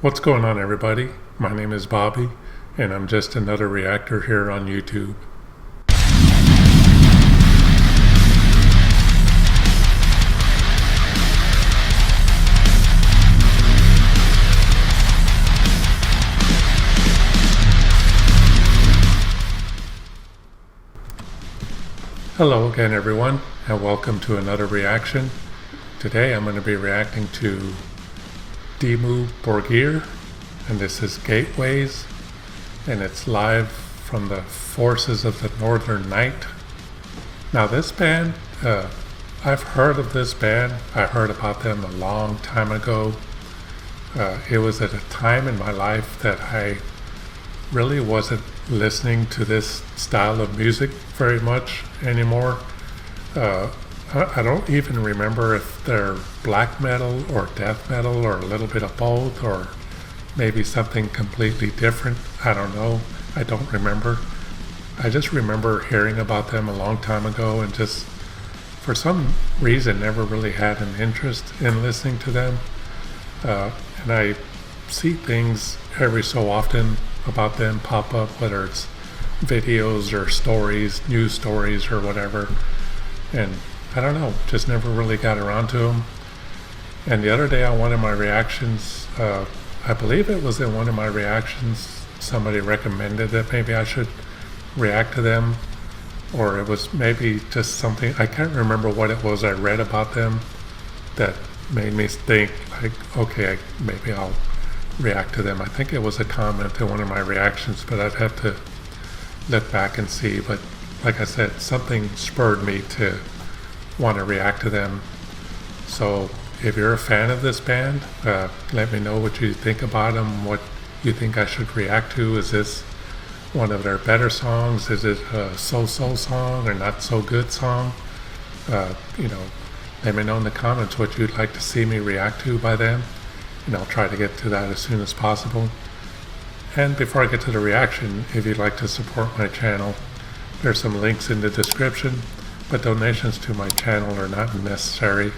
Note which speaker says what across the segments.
Speaker 1: What's going on, everybody? My name is Bobby, and I'm just another reactor here on YouTube. Hello again, everyone, and welcome to another reaction. Today I'm going to be reacting to Dimmu Borgir, and this is Gateways, and it's live from the Forces of the Northern Night. Now this band, I've heard of this band. I heard about them a long time ago. It was at a time in my life that I really wasn't listening to this style of music very much anymore. I don't even remember if they're black metal or death metal or a little bit of both or maybe something completely different. I don't know. I don't remember. I just remember hearing about them a long time ago and just for some reason never really had an interest in listening to them. And I see things every so often about them pop up, whether it's videos or stories, news stories or whatever. And I don't know, just never really got around to them. And the other day on one of my reactions, I believe it was in one of my reactions, somebody recommended that maybe I should react to them, or it was maybe just something, I can't remember what it was I read about them that made me think like, okay, maybe I'll react to them. I think it was a comment in one of my reactions, but I'd have to look back and see. But like I said, something spurred me to want to react to them. So if you're a fan of this band, let me know what you think about them, what you think I should react to. Is this one of their better songs? Is it a so-so song or not so good song? Let me know in the comments what you'd like to see me react to by them, and I'll try to get to that as soon as possible. And before I get to the reaction, if you'd like to support my channel, there's some links in the description, but donations to my channel are not necessary,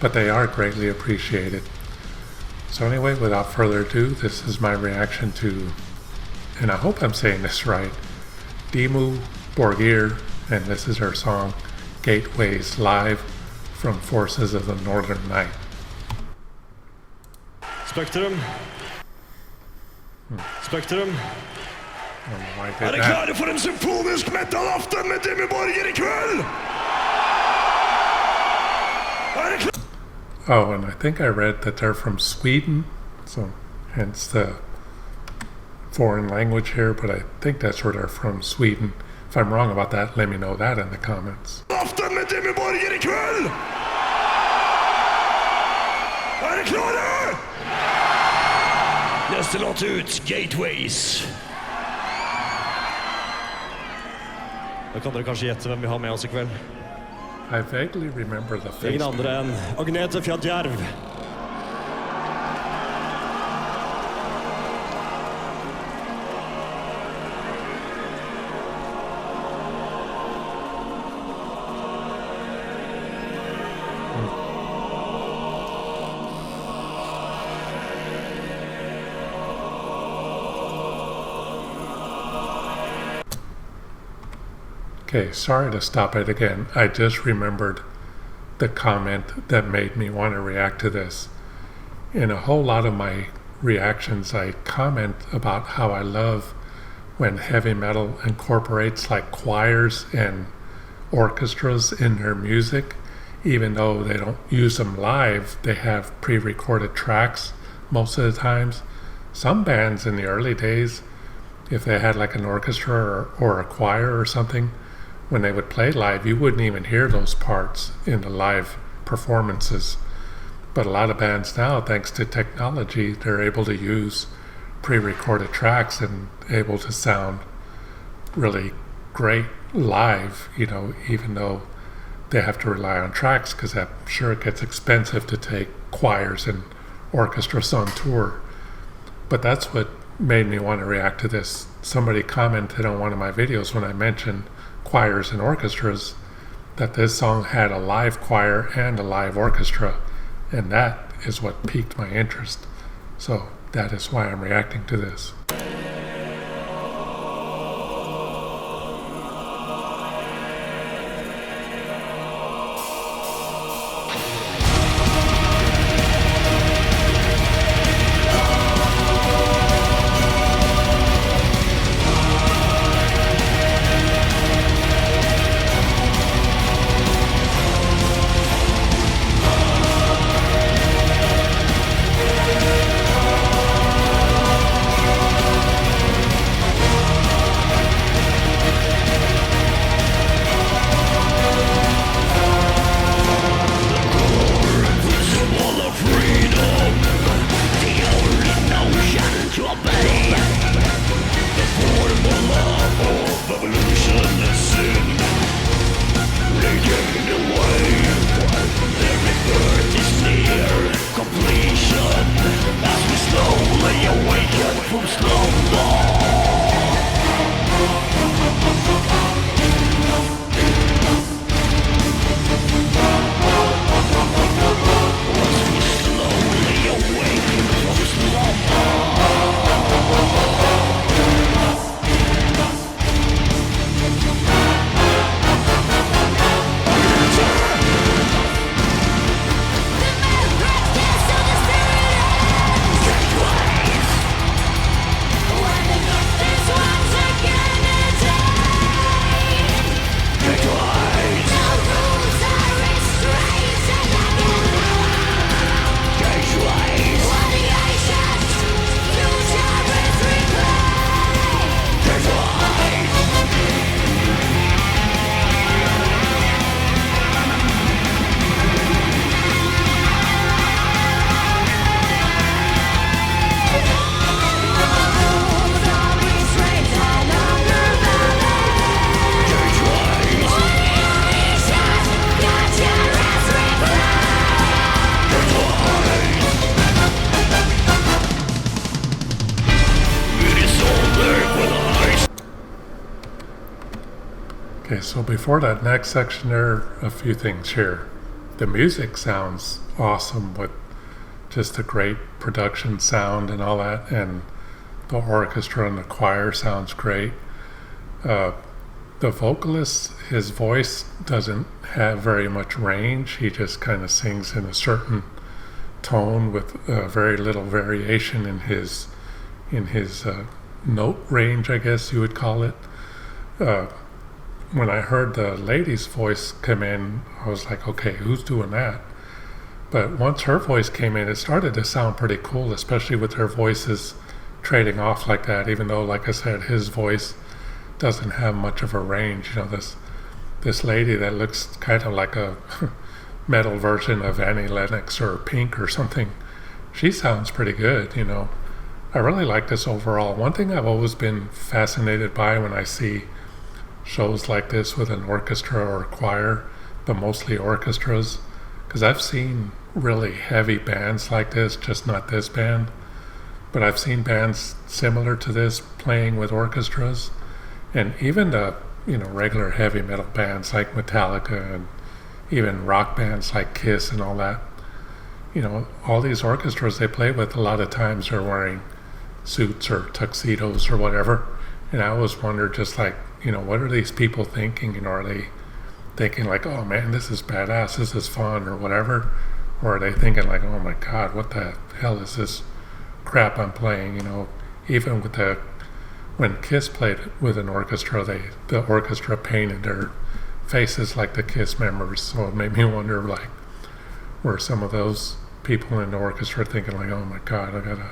Speaker 1: but they are greatly appreciated. So anyway, without further ado, this is my reaction to, and I hope I'm saying this right, Dimmu Borgir, and this is her song, Gateways, live from Forces of the Northern Night.
Speaker 2: Spektrum. Spektrum.
Speaker 1: Er
Speaker 2: dere klare for en symfonisk metal-aften med Dimmu Borgir I kveld?
Speaker 1: Oh, and I think I read that they're from Sweden, so hence the foreign language here, but I think that's where they're from, Sweden. If I'm wrong about that, let me know that in the comments.
Speaker 2: Aften med Dimmu Borgir I kveld! Dere klare? Neste låt ut, Gateways. Da kan dere kanskje gjette hvem vi har med oss I kveld.
Speaker 1: I vaguely remember the face.
Speaker 2: Ingen andre enn Agnete Fjadjerv.
Speaker 1: Okay, sorry to stop it again. I just remembered the comment that made me want to react to this. In a whole lot of my reactions, I comment about how I love when heavy metal incorporates like choirs and orchestras in their music. Even though they don't use them live, they have pre-recorded tracks most of the times. Some bands in the early days, if they had like an orchestra or a choir or something, when they would play live, you wouldn't even hear those parts in the live performances. But a lot of bands now, thanks to technology, they're able to use pre-recorded tracks and able to sound really great live, even though they have to rely on tracks, because I'm sure it gets expensive to take choirs and orchestras on tour. But that's what made me want to react to this. Somebody commented on one of my videos when I mentioned choirs and orchestras that this song had a live choir and a live orchestra, and that is what piqued my interest. So that is why I'm reacting to this. Okay, so before that next section, there are a few things here. The music sounds awesome with just a great production sound and all that, and the orchestra and the choir sounds great. The vocalist, his voice doesn't have very much range. He just kind of sings in a certain tone with very little variation in his note range, I guess you would call it. When I heard the lady's voice come in, I was like, okay, who's doing that? But once her voice came in, it started to sound pretty cool, especially with her voices trading off like that, even though, like I said, his voice doesn't have much of a range. You know, this lady that looks kind of like a metal version of Annie Lennox or Pink or something, she sounds pretty good, you know. I really like this overall. One thing I've always been fascinated by when I see shows like this with an orchestra or a choir, but mostly orchestras, because I've seen really heavy bands like this, just not this band, but I've seen bands similar to this playing with orchestras, and even the regular heavy metal bands like Metallica and even rock bands like Kiss and all that. All these orchestras they play with, a lot of times are wearing suits or tuxedos or whatever, and I always wonder, just like, what are these people thinking? Are they thinking like, oh man, this is badass, this is fun or whatever? Or are they thinking like, oh my God, what the hell is this crap I'm playing? Even with when Kiss played with an orchestra, the orchestra painted their faces like the Kiss members. So it made me wonder, like, were some of those people in the orchestra thinking like, oh my God, I gotta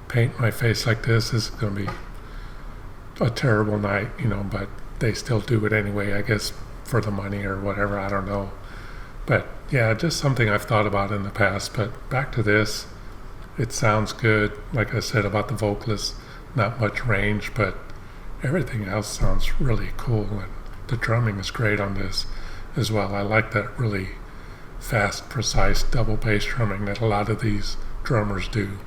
Speaker 1: paint my face like this is gonna be a terrible night, but they still do it anyway, I guess, for the money or whatever, I don't know. But yeah, just something I've thought about in the past. But back to this, it sounds good. Like I said about the vocalist, not much range, but everything else sounds really cool, and the drumming is great on this as well. I like that really fast, precise double bass drumming that a lot of these drummers do.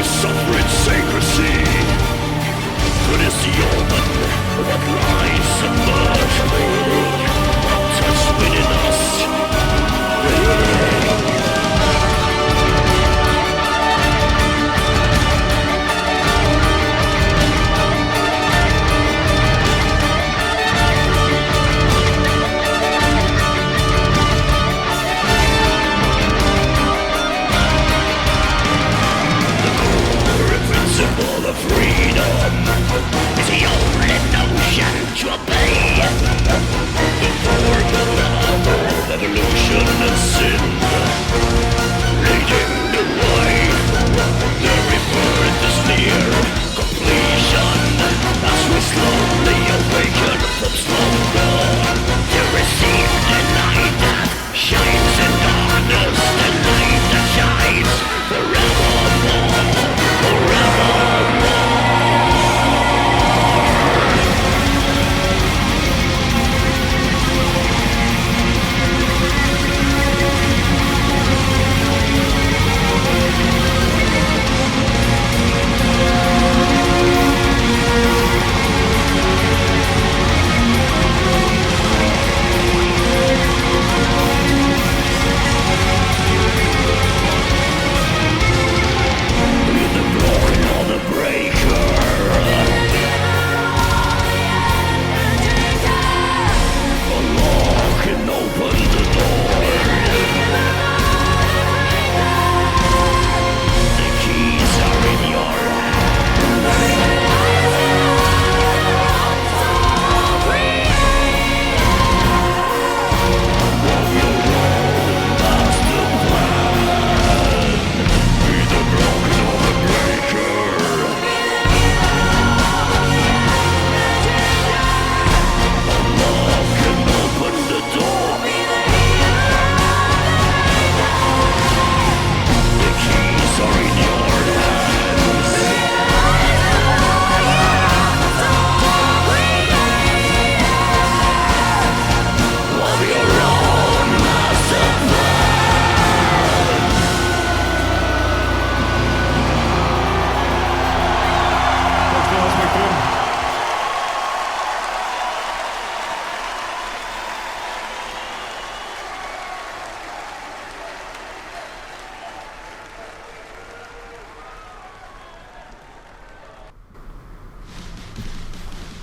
Speaker 2: Suffer its secrecy.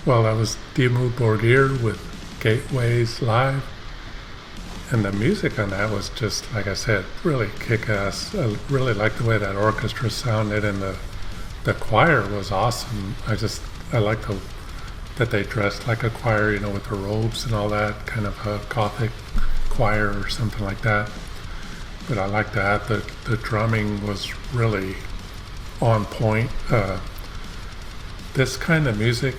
Speaker 1: Well, that was Dimmu Borgir with Gateways Live. And the music on that was just, like I said, really kick-ass. I really liked the way that orchestra sounded, and the choir was awesome. I liked that they dressed like a choir, with the robes and all that, kind of a gothic choir or something like that. But I liked that. The drumming was really on point. This kind of music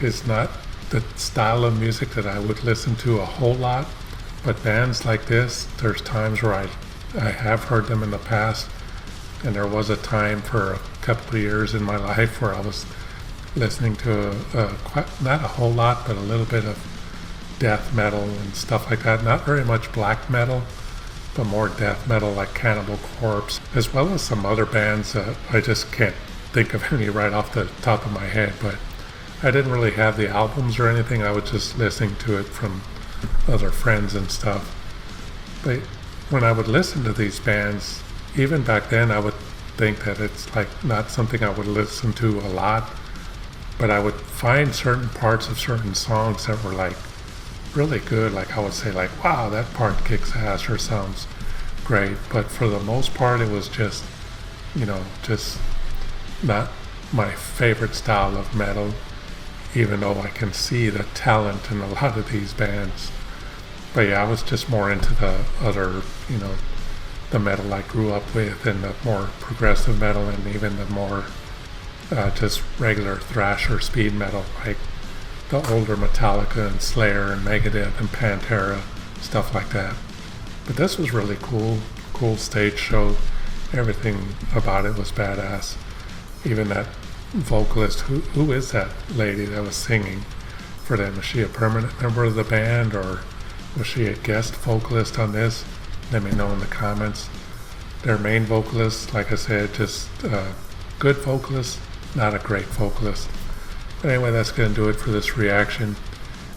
Speaker 1: is not the style of music that I would listen to a whole lot. But bands like this, there's times where I have heard them in the past, and there was a time for a couple of years in my life where I was listening to not a whole lot, but a little bit of death metal and stuff like that. Not very much black metal, but more death metal like Cannibal Corpse, as well as some other bands. I just can't think of any right off the top of my head, but I didn't really have the albums or anything. I was just listening to it from other friends and stuff. But when I would listen to these bands, even back then, I would think that it's like not something I would listen to a lot, but I would find certain parts of certain songs that were like really good. Like I would say like, wow, that part kicks ass or sounds great. But for the most part, it was just not my favorite style of metal, even though I can see the talent in a lot of these bands. But yeah, I was just more into the other, the metal I grew up with, and the more progressive metal, and even the more just regular thrash or speed metal, like the older Metallica and Slayer and Megadeth and Pantera, stuff like that. But this was really cool stage show. Everything about it was badass. Even that vocalist, who is that lady that was singing for them? Was she a permanent member of the band, or was she a guest vocalist on this? Let me know in the comments. Their main vocalist, like I said, just a good vocalist, not a great vocalist. But anyway, that's going to do it for this reaction.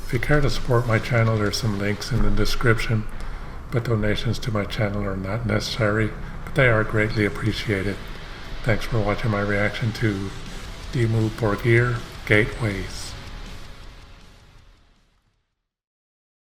Speaker 1: If you care to support my channel, there's some links in the description, but donations to my channel are not necessary, but they are greatly appreciated. Thanks for watching my reaction to Dimmu Borgir, Gateways.